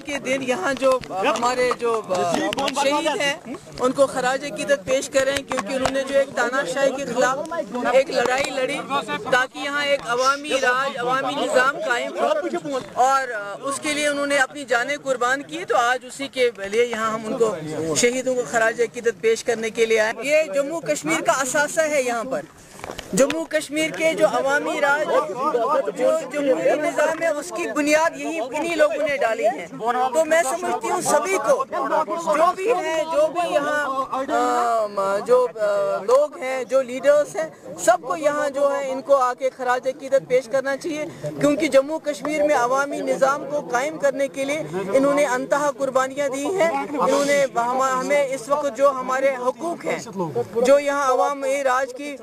کے دن یہاں جو ہمارے جو شہید ہیں ان کو خراج عقیدت پیش کریں، کیونکہ انہوں نے جو ایک تاناشاہی کے خلاف ایک لڑائی لڑی تاکہ یہاں ایک عوامی راج، عوامی نظام قائم ہو، اور اس کے لیے انہوں نے اپنی جانیں قربان کی۔ تو آج اسی کے لیے یہاں ہم ان کو شہیدوں کو خراج عقیدت پیش کرنے کے لیے آئے۔ یہ جموں کشمیر کا اثاثہ ہے۔ یہاں پر جموں کشمیر کے جو عوامی راج، جو جمہوری نظام ہے، اس کی بنیاد انہی لوگوں نے ڈالی ہے۔ تو میں سمجھتی ہوں سبھی کو، جو بھی ہیں، جو بھی یہاں جو لوگ ہیں، جو لیڈرز ہیں، سب کو یہاں جو ہے ان کو آ کے خراج عقیدت پیش کرنا چاہیے، کیونکہ جموں کشمیر میں عوامی نظام کو قائم کرنے کے لیے انہوں نے انتہا قربانیاں دی ہیں۔ انہوں نے ہمیں اس وقت جو ہمارے حقوق ہیں، جو یہاں عوامی راج کی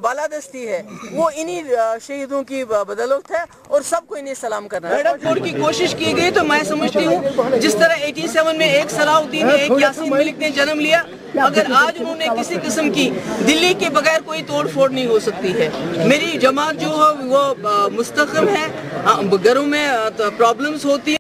بالادستی ہے، وہ انہی شہیدوں کی بدولت ہے، اور سب کو انہیں سلام کرنا ہے۔ توڑ کی کوشش کی گئی تو میں سمجھتی ہوں جس طرح 87 میں ایک صلاح الدین، ایک یاسین ملک نے جنم لیا، اگر آج انہوں نے کسی قسم کی دلی کے بغیر کوئی توڑ پھوڑ نہیں ہو سکتی ہے۔ میری جماعت جو ہے وہ مستقل ہے، گھروں میں پرابلمز ہوتی ہیں۔